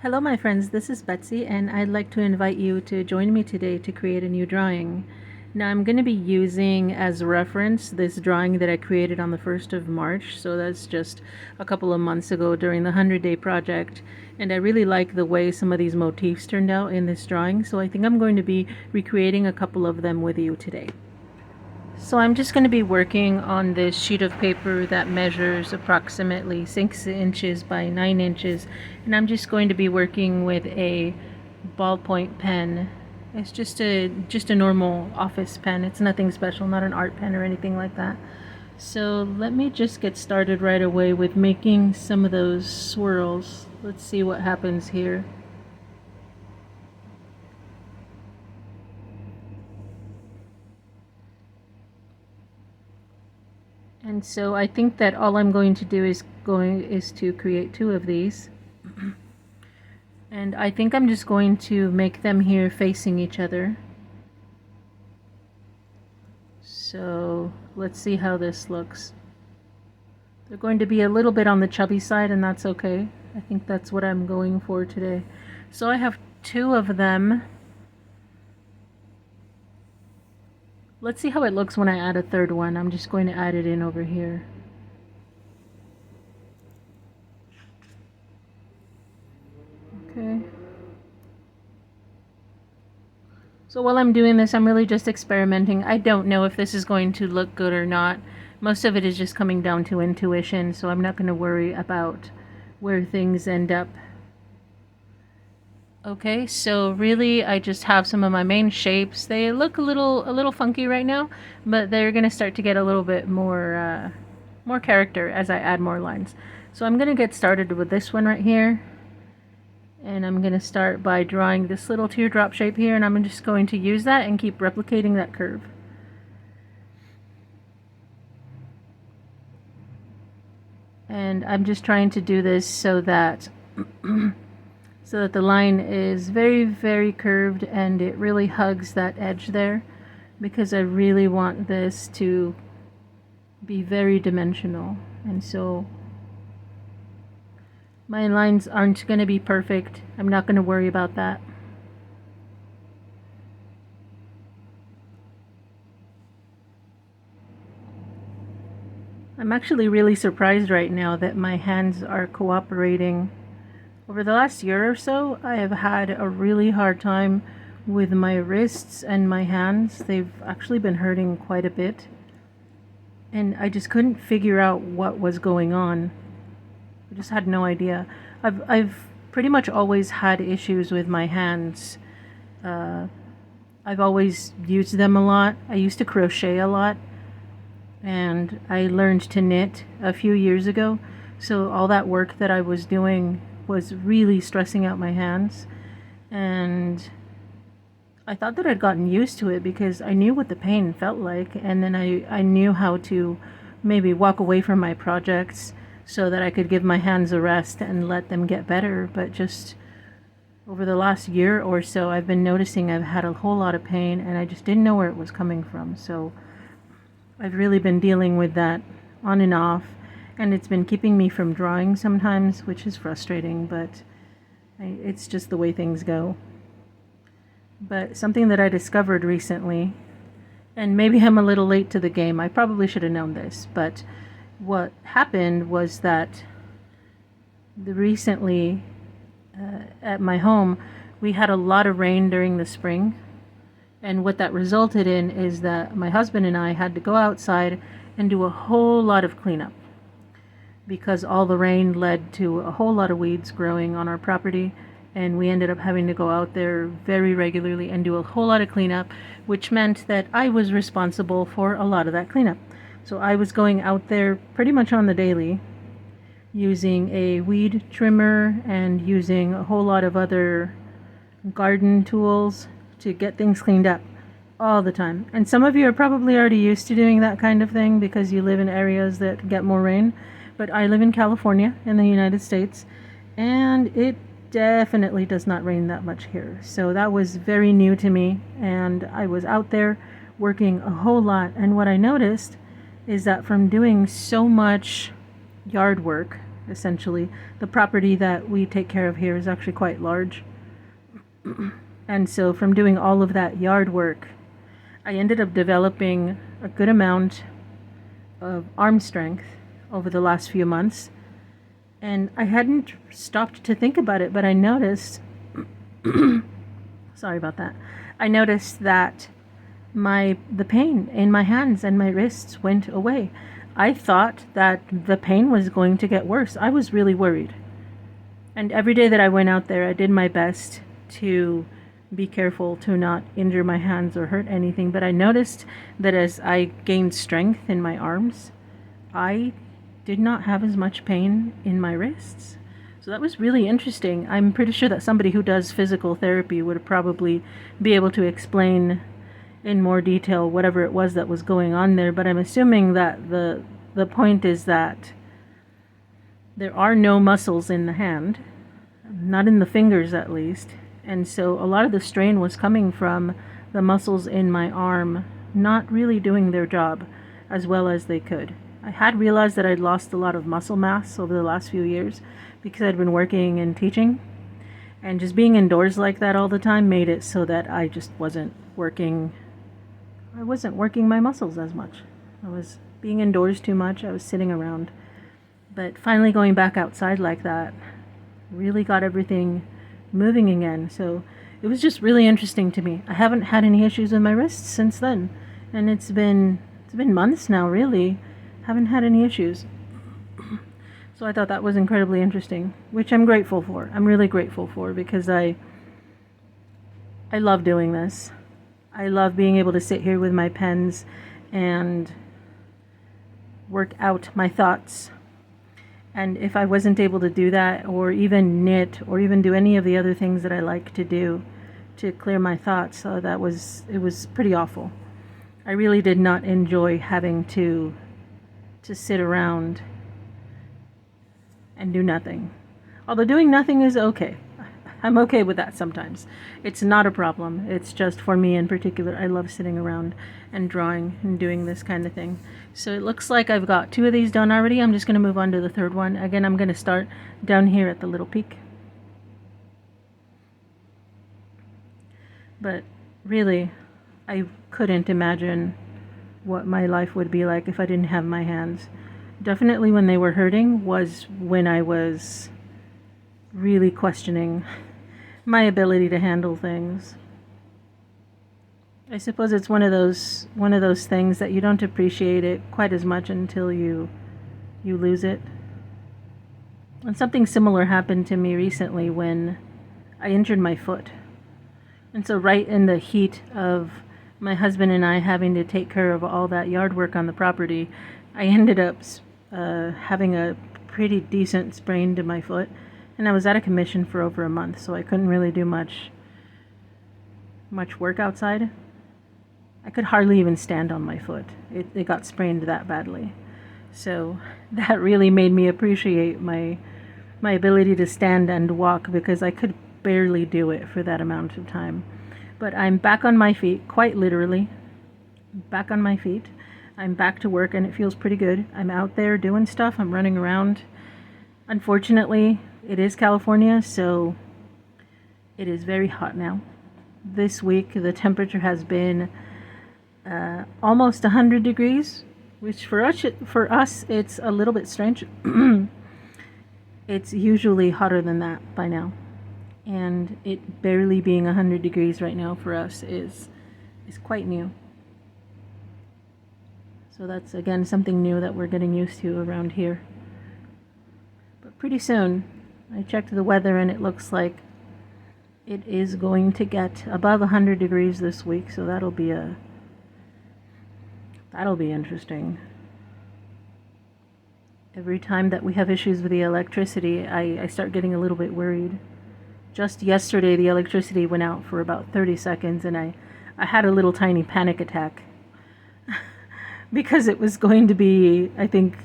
Hello my friends, this is Betsy and I'd like to invite you to join me today to create a new drawing. Now I'm going to be using as reference this drawing that I created on the 1st of March, so that's just a couple of months ago during the 100-day project, and I really like the way some of these motifs turned out in this drawing, so I think I'm going to be recreating a couple of them with you today. So I'm just going to be working on this sheet of paper that measures approximately 6 inches by 9 inches, and I'm just going to be working with a ballpoint pen. It's just a normal office pen. It's nothing special, not an art pen or anything like that. So let me just get started right away with making some of those swirls. Let's see what happens here. And so I think that all I'm going to do is to create 2 of these. And I think I'm just going to make them here facing each other. So let's see how this looks. They're going to be a little bit on the chubby side, and that's okay. I think that's what I'm going for today. So I have 2 of them. Let's see how it looks when I add a third one. I'm just going to add it in over here. Okay. So while I'm doing this, I'm really just experimenting. I don't know if this is going to look good or not. Most of it is just coming down to intuition, so I'm not going to worry about where things end up. Okay, so really I just have some of my main shapes. They look a little funky right now, but they're going to start to get a little bit more character as I add more lines. So I'm going to get started with this one right here. And I'm going to start by drawing this little teardrop shape here, and I'm just going to use that and keep replicating that curve. And I'm just trying to do this so that the line is very, very curved and it really hugs that edge there, because I really want this to be very dimensional. And so my lines aren't going to be perfect. I'm not going to worry about that. I'm actually really surprised right now that my hands are cooperating. Over the last year or so, I have had a really hard time with my wrists and my hands. They've actually been hurting quite a bit. And I just couldn't figure out what was going on. I just had no idea. I've pretty much always had issues with my hands. I've always used them a lot. I used to crochet a lot, and I learned to knit a few years ago. So all that work that I was doing was really stressing out my hands, and I thought that I'd gotten used to it because I knew what the pain felt like, and then I knew how to maybe walk away from my projects so that I could give my hands a rest and let them get better. But just over the last year or so, I've been noticing I've had a whole lot of pain, and I just didn't know where it was coming from. So I've really been dealing with that on and off, and it's been keeping me from drawing sometimes, which is frustrating, but it's just the way things go. But something that I discovered recently, and maybe I'm a little late to the game, I probably should have known this, but what happened was that recently at my home, we had a lot of rain during the spring. And what that resulted in is that my husband and I had to go outside and do a whole lot of cleanup, because all the rain led to a whole lot of weeds growing on our property. And we ended up having to go out there very regularly and do a whole lot of cleanup, which meant that I was responsible for a lot of that cleanup. So I was going out there pretty much on the daily, using a weed trimmer and using a whole lot of other garden tools to get things cleaned up all the time. And some of you are probably already used to doing that kind of thing because you live in areas that get more rain. But I live in California in the United States, and it definitely does not rain that much here. So that was very new to me, and I was out there working a whole lot. And what I noticed is that from doing so much yard work essentially. The property that we take care of here is actually quite large. And so from doing all of that yard work, I ended up developing a good amount of arm strength over the last few months. And I hadn't stopped to think about it, but I noticed, sorry about that. I noticed that the pain in my hands and my wrists went away. I thought that the pain was going to get worse. I was really worried. And every day that I went out there, I did my best to be careful to not injure my hands or hurt anything. But I noticed that as I gained strength in my arms, I did not have as much pain in my wrists. So that was really interesting. I'm pretty sure that somebody who does physical therapy would probably be able to explain in more detail whatever it was that was going on there, but I'm assuming that the point is that there are no muscles in the hand, not in the fingers at least, and so a lot of the strain was coming from the muscles in my arm not really doing their job as well as they could. I had realized that I'd lost a lot of muscle mass over the last few years because I'd been working and teaching, and just being indoors like that all the time made it so that I just wasn't working my muscles as much. I was being indoors too much. I was sitting around. But finally going back outside like that really got everything moving again. So it was just really interesting to me. I haven't had any issues with my wrists since then. And it's been months now, really. Haven't had any issues. So I thought that was incredibly interesting, which I'm grateful for. I'm really grateful for, because I love doing this. I love being able to sit here with my pens and work out my thoughts. And if I wasn't able to do that, or even knit, or even do any of the other things that I like to do to clear my thoughts, it was pretty awful. I really did not enjoy having to sit around and do nothing. Although doing nothing is okay. I'm okay with that sometimes. It's not a problem. It's just for me in particular, I love sitting around and drawing and doing this kind of thing. So it looks like I've got 2 of these done already. I'm just going to move on to the 3rd one. Again, I'm going to start down here at the little peak. But really, I couldn't imagine what my life would be like if I didn't have my hands. Definitely when they were hurting was when I was really questioning my ability to handle things. I suppose it's one of those things that you don't appreciate it quite as much until you lose it. And something similar happened to me recently when I injured my foot. And so right in the heat of my husband and I having to take care of all that yard work on the property, I ended up having a pretty decent sprain to my foot. And I was out of commission for over a month, so I couldn't really do much work outside. I could hardly even stand on my foot. It got sprained that badly. So that really made me appreciate my ability to stand and walk, because I could barely do it for that amount of time. But I'm back on my feet, quite literally. Back on my feet. I'm back to work, and it feels pretty good. I'm out there doing stuff. I'm running around. Unfortunately, it is California, so it is very hot now. This week, the temperature has been almost 100 degrees, which for us, it's a little bit strange. It's usually hotter than that by now. And it barely being 100 degrees right now for us is quite new. So that's, again, something new that we're getting used to around here. But pretty soon, I checked the weather and it looks like it is going to get above 100 degrees this week, so that'll be interesting. Every time that we have issues with the electricity, I start getting a little bit worried. Just yesterday, the electricity went out for about 30 seconds, and I had a little tiny panic attack because it was going to be, I think,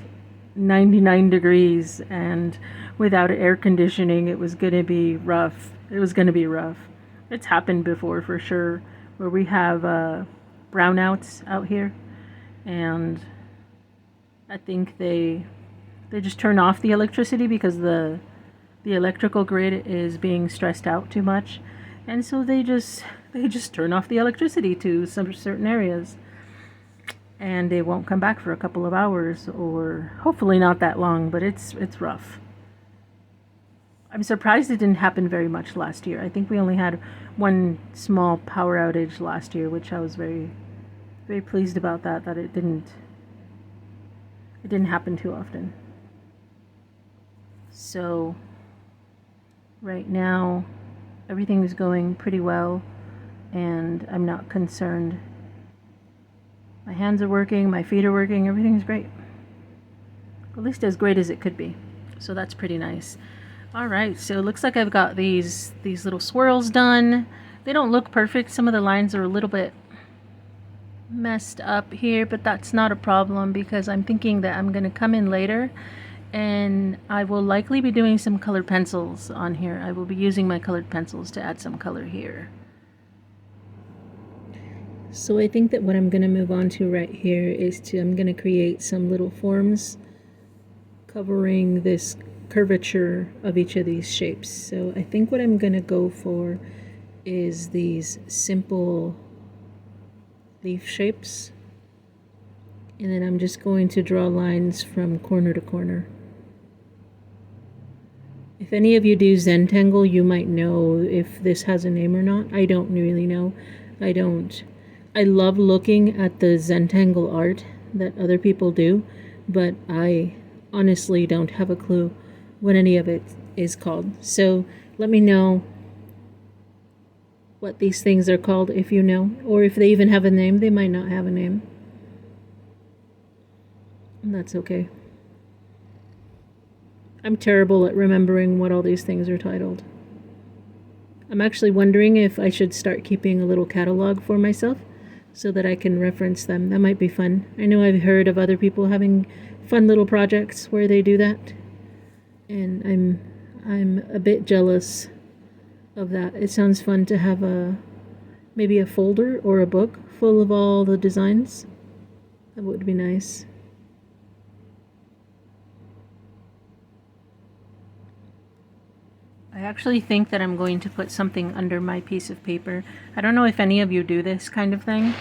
99 degrees, and without air conditioning, it was going to be rough. It's happened before for sure, where we have brownouts out here, and I think they they just turn off the electricity because the electrical grid is being stressed out too much, and so they just turn off the electricity to some certain areas, and they won't come back for a couple of hours, or hopefully not that long, but it's rough. I'm surprised it didn't happen very much last year. I think we only had one small power outage last year, which I was very, very pleased about that it didn't happen too often. So right now everything is going pretty well, and I'm not concerned. My hands are working, my feet are working, everything's great. At least as great as it could be. So that's pretty nice. All right, so it looks like I've got these little swirls done. They don't look perfect. Some of the lines are a little bit messed up here, but that's not a problem because I'm thinking that I'm going to come in later and I will likely be doing some colored pencils on here. I will be using my colored pencils to add some color here. So I think that what I'm going to move on to right here is I'm going to create some little forms covering this curvature of each of these shapes. So I think what I'm going to go for is these simple leaf shapes, and then I'm just going to draw lines from corner to corner. If any of you do Zentangle, you might know if this has a name or not. I don't really know. I love looking at the Zentangle art that other people do, but I honestly don't have a clue what any of it is called. So let me know what these things are called if you know, or if they even have a name. They might not have a name, and that's okay. I'm terrible at remembering what all these things are titled. I'm actually wondering if I should start keeping a little catalog for myself so that I can reference them. That might be fun. I know I've heard of other people having fun little projects where they do that, and I'm a bit jealous of that. It sounds fun to have maybe a folder or a book full of all the designs. That would be nice. I actually think that I'm going to put something under my piece of paper. I don't know if any of you do this kind of thing,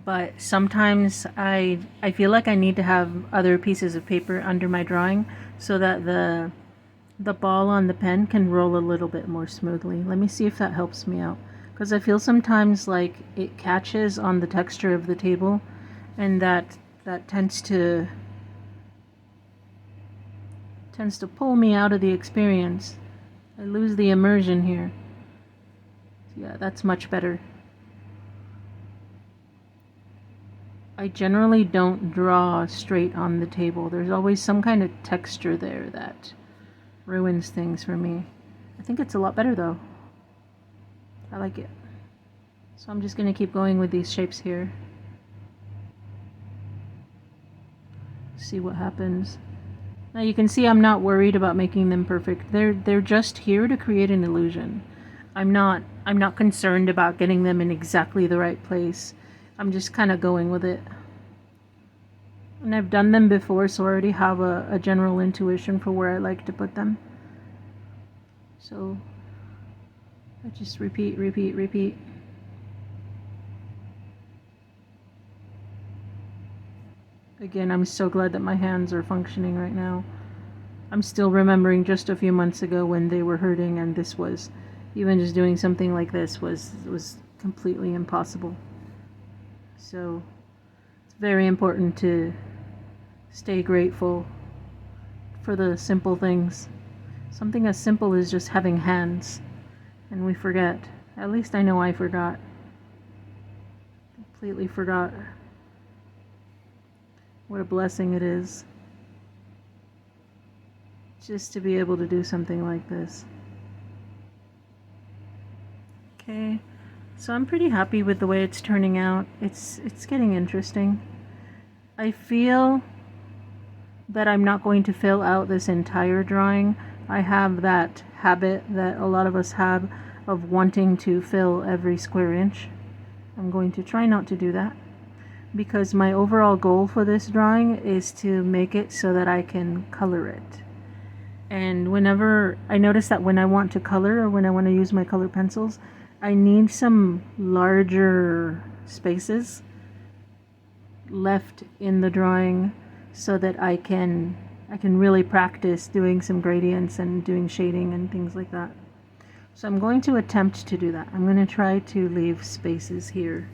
but sometimes I feel like I need to have other pieces of paper under my drawing so that the ball on the pen can roll a little bit more smoothly. Let me see if that helps me out, because I feel sometimes like it catches on the texture of the table, and that tends to pull me out of the experience. I lose the immersion here. Yeah, that's much better. I generally don't draw straight on the table. There's always some kind of texture there that ruins things for me. I think it's a lot better though. I like it. So I'm just going to keep going with these shapes here. See what happens. Now you can see I'm not worried about making them perfect. They're just here to create an illusion. I'm not concerned about getting them in exactly the right place. I'm just kind of going with it. And I've done them before, so I already have a general intuition for where I like to put them. So I just repeat. Again, I'm so glad that my hands are functioning right now. I'm still remembering just a few months ago when they were hurting, and this was, even just doing something like this was completely impossible. So it's very important to stay grateful for the simple things. Something as simple as just having hands, and we forget. At least I know I forgot. Completely forgot. What a blessing it is just to be able to do something like this. Okay, so I'm pretty happy with the way it's turning out. It's getting interesting. I feel that I'm not going to fill out this entire drawing. I have that habit that a lot of us have of wanting to fill every square inch. I'm going to try not to do that. because my overall goal for this drawing is to make it so that I can color it. And whenever I notice that when I want to color or when I want to use my color pencils, I need some larger spaces left in the drawing so that I can really practice doing some gradients and doing shading and things like that. So I'm going to attempt to do that. I'm going to try to leave spaces here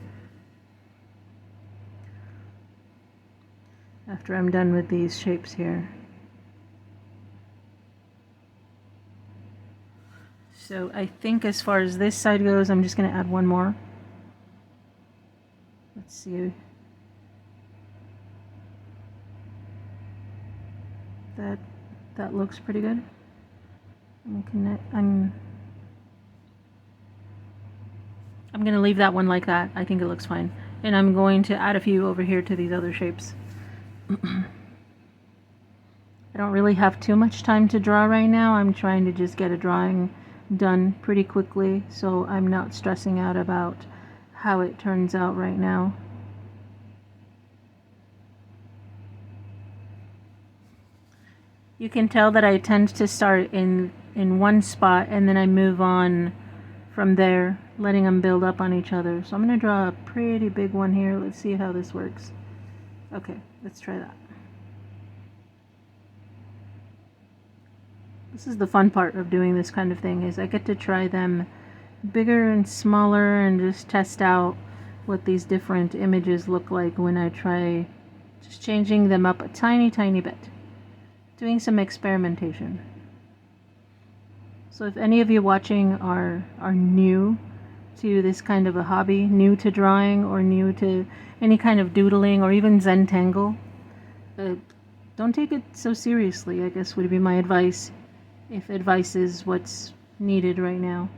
after I'm done with these shapes here. So I think as far as this side goes, I'm just going to add one more. Let's see. That looks pretty good. I'm going to leave that one like that. I think it looks fine. And I'm going to add a few over here to these other shapes. I don't really have too much time to draw right now. I'm trying to just get a drawing done pretty quickly, so I'm not stressing out about how it turns out right now. You can tell that I tend to start in one spot and then I move on from there, letting them build up on each other. So I'm going to draw a pretty big one here. Let's see how this works. Okay, let's try that. This is the fun part of doing this kind of thing, is I get to try them bigger and smaller and just test out what these different images look like when I try just changing them up a tiny bit. Doing some experimentation. So if any of you watching are new to this kind of a hobby, new to drawing or new to any kind of doodling or even Zentangle, don't take it so seriously, I guess would be my advice, if advice is what's needed right now.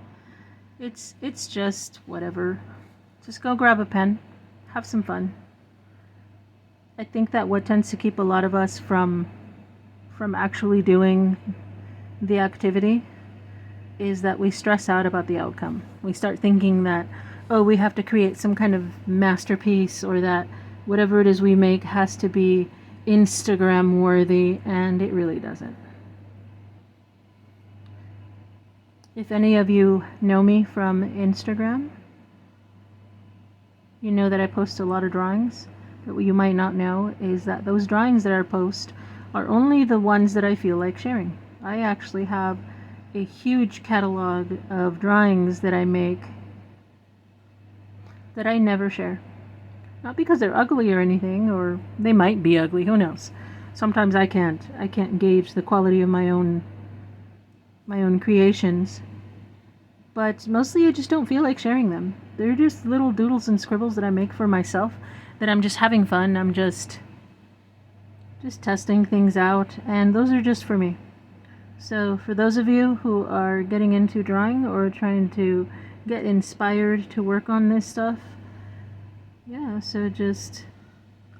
It's just whatever. Just go grab a pen, have some fun. I think that what tends to keep a lot of us from actually doing the activity is that we stress out about the outcome. We start thinking that, oh, we have to create some kind of masterpiece, or that whatever it is we make has to be Instagram worthy, and it really doesn't. If any of you know me from Instagram, you know that I post a lot of drawings. But what you might not know is that those drawings that I post are only the ones that I feel like sharing. I actually have a huge catalog of drawings that I make that I never share. Not because they're ugly or anything, or they might be ugly, who knows. Sometimes I can't gauge the quality of my own creations. But mostly I just don't feel like sharing them. They're just little doodles and scribbles that I make for myself, that I'm just having fun. I'm just testing things out, and those are just for me. So for those of you who are getting into drawing or trying to get inspired to work on this stuff, yeah, so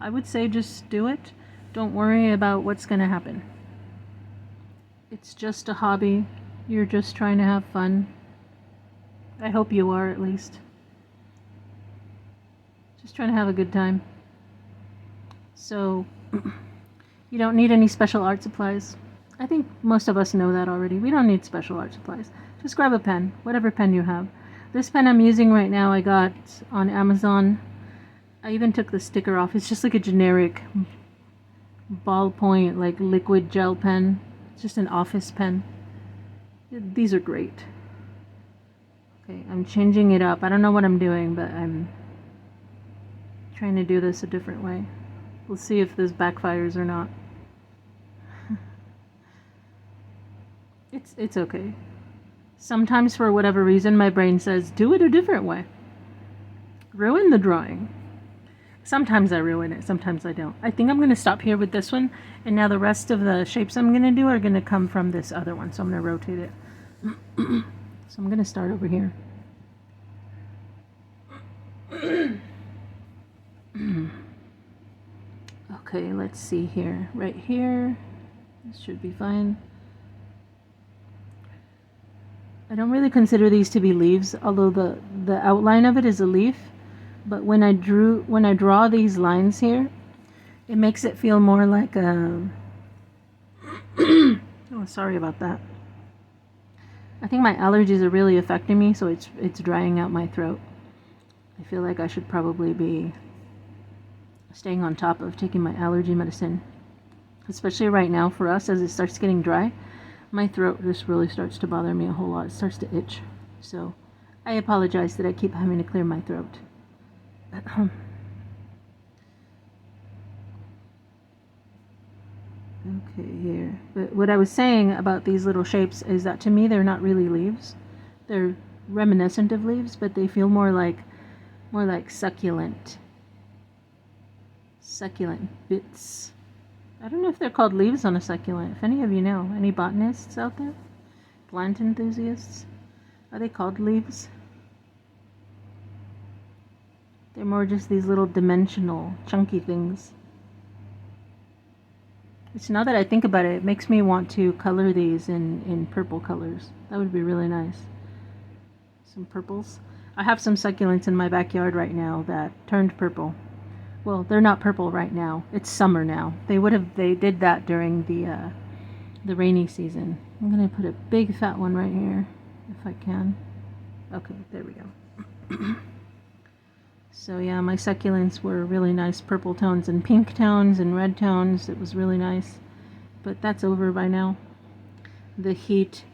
I would say just do it. Don't worry about what's going to happen. It's just a hobby. You're just trying to have fun. I hope you are, at least. Just trying to have a good time. So you don't need any special art supplies. I think most of us know that already. We don't need special art supplies. Just grab a pen, whatever pen you have. This pen I'm using right now I got on Amazon. I even took the sticker off. It's just like a generic ballpoint, like liquid gel pen. It's just an office pen. These are great. Okay, I'm changing it up. I don't know what I'm doing, but I'm trying to do this a different way. We'll see if this backfires or not. It's okay. Sometimes, for whatever reason, my brain says, do it a different way. Ruin the drawing. Sometimes I ruin it, sometimes I don't. I think I'm going to stop here with this one, and now the rest of the shapes I'm going to do are going to come from this other one, so I'm going to rotate it. So I'm going to start over here. Okay, let's see here. Right here. This should be fine. I don't really consider these to be leaves, although the outline of it is a leaf. but when I draw these lines here, it makes it feel more like a oh, sorry about that. I think my allergies are really affecting me, so it's drying out my throat. I feel like I should probably be staying on top of taking my allergy medicine, especially right now for us as it starts getting dry. My throat just really starts to bother me a whole lot. It starts to itch. So I apologize that I keep having to clear my throat. Okay, here. But what I was saying about these little shapes is that to me they're not really leaves. They're reminiscent of leaves, but they feel more like succulent bits. I don't know if they're called leaves on a succulent. If any of you know, any botanists out there? Plant enthusiasts? Are they called leaves? They're more just these little dimensional, chunky things. Which now that I think about it, it makes me want to color these in purple colors. That would be really nice. Some purples. I have some succulents in my backyard right now that turned purple. Well, they're not purple right now. It's summer now. They did that during the rainy season. I'm gonna put a big fat one right here, if I can. Okay, there we go. So yeah, my succulents were really nice purple tones and pink tones and red tones. It was really nice. But that's over by now. The heat,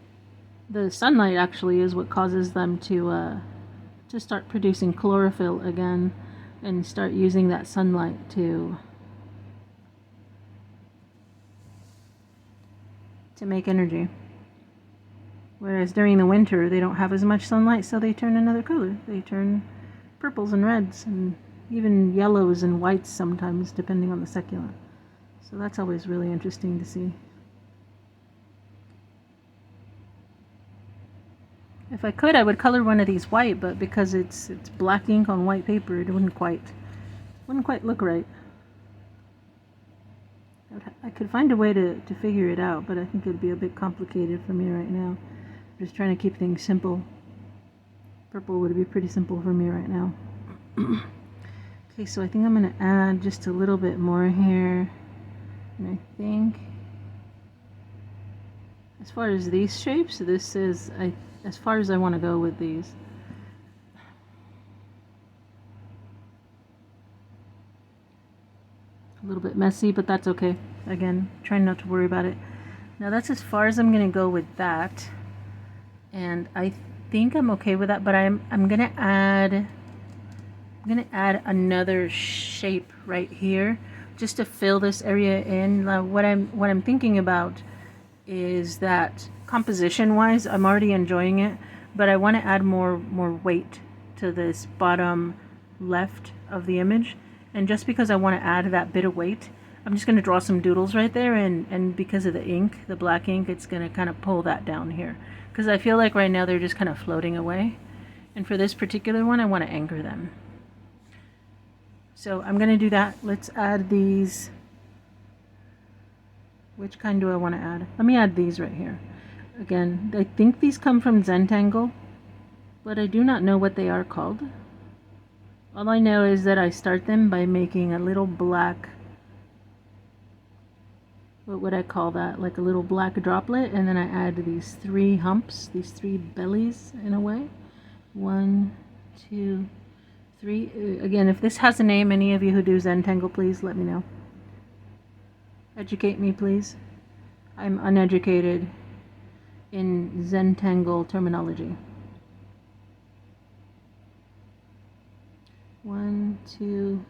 the sunlight actually is what causes them to start producing chlorophyll again and start using that sunlight to make energy. Whereas during the winter, they don't have as much sunlight, so they turn another color. They turn purples and reds and even yellows and whites sometimes, depending on the succulent. So that's always really interesting to see. If I could, I would color one of these white, but because it's black ink on white paper, it wouldn't quite look right. I could find a way to figure it out, but I think it'd be a bit complicated for me right now. I'm just trying to keep things simple. Purple would be pretty simple for me right now. Okay, so I think I'm going to add just a little bit more here. And I think as far as these shapes, this is as far as I want to go with these. A little bit messy, but that's okay. Again, trying not to worry about it. Now that's as far as I'm going to go with that. And I think I'm okay with that, but I'm going to add another shape right here just to fill this area in. What I'm thinking about is that composition wise, I'm already enjoying it, but I want to add more weight to this bottom left of the image. And just because I want to add that bit of weight, I'm just going to draw some doodles right there, and because of the ink, the black ink, it's going to kind of pull that down here. Because I feel like right now they're just kind of floating away. And for this particular one, I want to anchor them. So I'm going to do that. Let's add these. Which kind do I want to add? Let me add these right here. Again, I think these come from Zentangle, but I do not know what they are called. All I know is that I start them by making a little black, what would I call that? Like a little black droplet, and then I add these three humps, these three bellies in a way. 1, 2, 3. Again, if this has a name, any of you who do Zentangle, please let me know. Educate me, please. I'm uneducated in Zentangle terminology. 1, 2,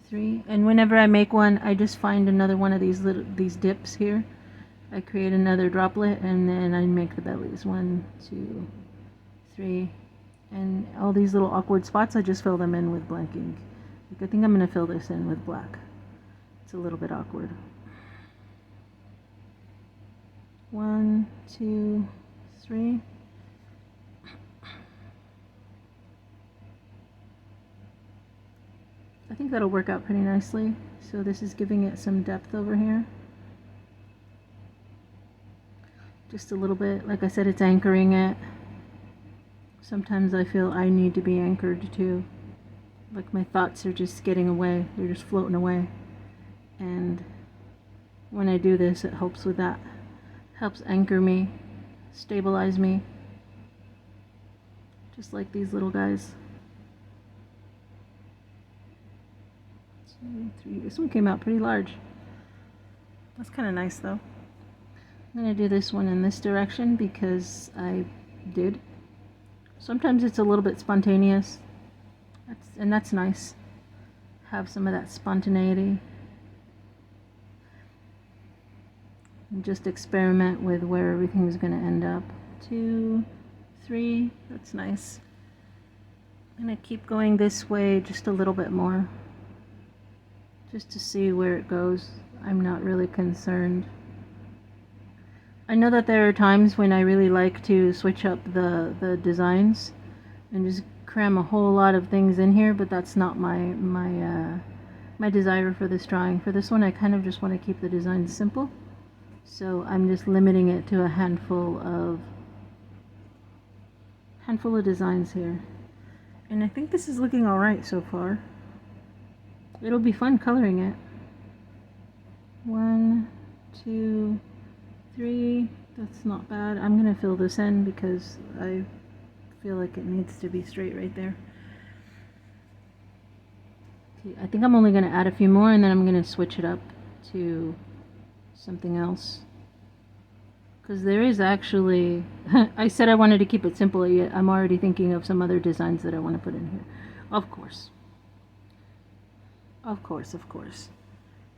3. And whenever I make one, I just find another one of these dips here. I create another droplet, and then I make the bellies. 1, 2, 3. And all these little awkward spots, I just fill them in with blank ink. I think I'm going to fill this in with black. It's a little bit awkward. 1, 2, 3. I think that'll work out pretty nicely. So this is giving it some depth over here. Just a little bit. Like I said, it's anchoring it. Sometimes I feel I need to be anchored too. Like my thoughts are just getting away, they're just floating away. And when I do this, it helps with that. Helps anchor me, stabilize me. Just like these little guys. 2, 3. This one came out pretty large. That's kind of nice though. I'm going to do this one in this direction because I did. Sometimes it's a little bit spontaneous. And that's nice. Have some of that spontaneity. And just experiment with where everything's going to end up. 2, 3. That's nice. I'm going to keep going this way just a little bit more. Just to see where it goes. I'm not really concerned. I know that there are times when I really like to switch up the designs and just cram a whole lot of things in here, but that's not my desire for this drawing. For this one, I kind of just want to keep the design simple, so I'm just limiting it to a handful of designs here. And I think this is looking all right so far. It'll be fun coloring it. 1, 2, 3. That's not bad. I'm gonna fill this in because I feel like it needs to be straight right there. Okay, I think I'm only gonna add a few more and then I'm gonna switch it up to something else. Because there is actually, I said I wanted to keep it simple, yet I'm already thinking of some other designs that I want to put in here. Of course. Of course, of course.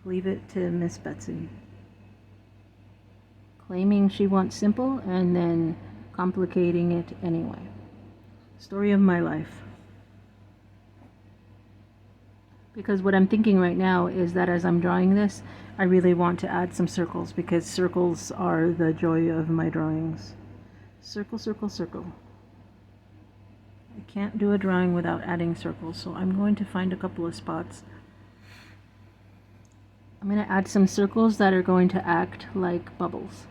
Leave it to Miss Betsy. Claiming she wants simple and then complicating it anyway. Story of my life. Because what I'm thinking right now is that as I'm drawing this, I really want to add some circles because circles are the joy of my drawings. Circle, circle, circle. I can't do a drawing without adding circles, so I'm going to find a couple of spots. I'm going to add some circles that are going to act like bubbles.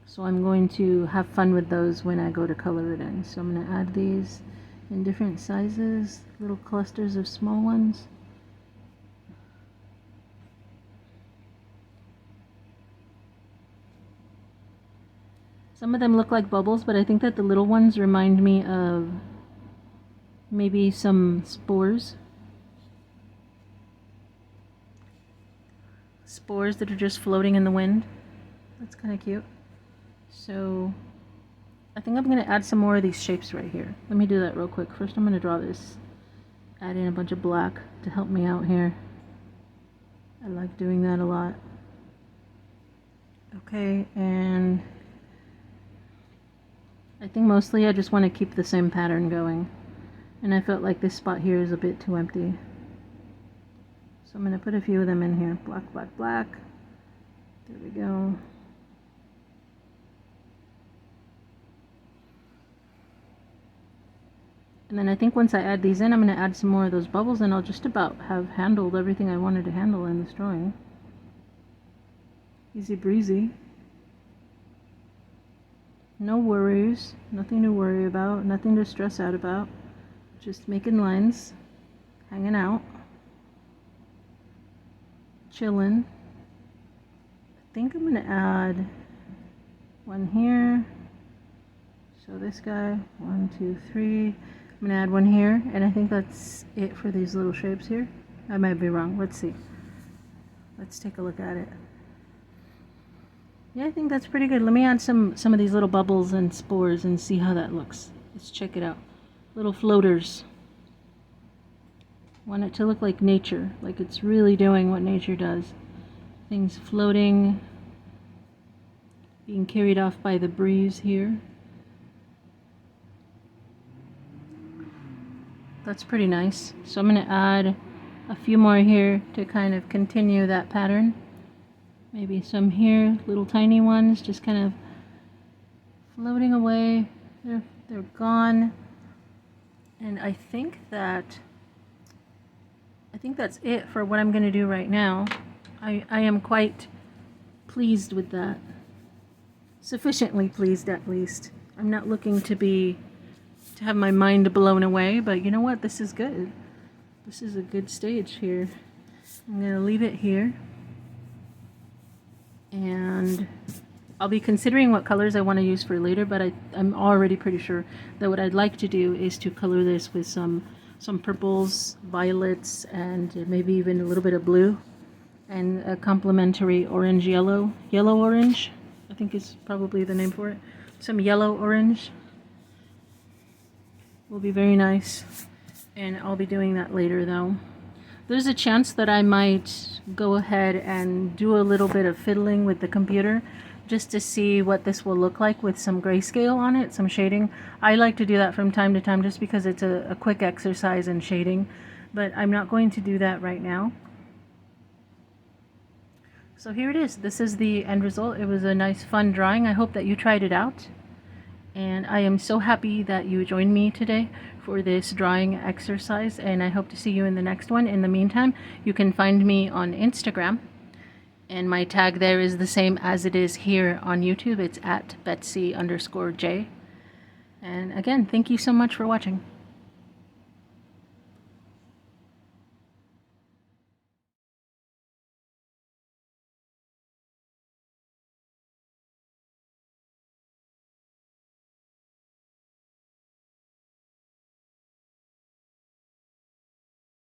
So I'm going to have fun with those when I go to color it in. So I'm going to add these in different sizes, little clusters of small ones. Some of them look like bubbles, but I think that the little ones remind me of maybe some spores. Spores that are just floating in the wind. That's kind of cute. So I think I'm going to add some more of these shapes right here. Let me do that real quick. First I'm going to draw this. Add in a bunch of black to help me out here. I like doing that a lot. Okay, and I think mostly I just want to keep the same pattern going. And I felt like this spot here is a bit too empty. So I'm going to put a few of them in here. Black, black, black. There we go. And then I think once I add these in, I'm going to add some more of those bubbles and I'll just about have handled everything I wanted to handle in this drawing. Easy breezy. No worries. Nothing to worry about. Nothing to stress out about. Just making lines. Hanging out. Chilling. I think I'm going to add one here. So this guy, 1, 2, 3. I'm going to add one here, and I think that's it for these little shapes here. I might be wrong. Let's see. Let's take a look at it. Yeah, I think that's pretty good. Let me add some of these little bubbles and spores and see how that looks. Let's check it out. Little floaters. Want it to look like nature, like it's really doing what nature does. Things floating, being carried off by the breeze here. That's pretty nice. So I'm going to add a few more here to kind of continue that pattern. Maybe some here, little tiny ones, just kind of floating away. They're gone. And I think that's it for what I'm going to do right now. I am quite pleased with that. Sufficiently pleased, at least. I'm not looking to have my mind blown away, but you know what? This is good. this is a good stage here. I'm going to leave it here. And I'll be considering what colors I want to use for later, but I'm already pretty sure that what I'd like to do is to color this with some purples, violets, and maybe even a little bit of blue, and a complementary orange yellow orange, I think is probably the name for it. Some yellow orange will be very nice, and I'll be doing that later though. There's a chance that I might go ahead and do a little bit of fiddling with the computer just to see what this will look like with some grayscale on it, some shading. I like to do that from time to time just because it's a quick exercise in shading, but I'm not going to do that right now. So here it is. This is the end result. It was a nice fun drawing. I hope that you tried it out. And I am so happy that you joined me today for this drawing exercise, and I hope to see you in the next one. In the meantime, you can find me on Instagram, and my tag there is the same as it is here on YouTube. It's at Betsy_J. And again, thank you so much for watching.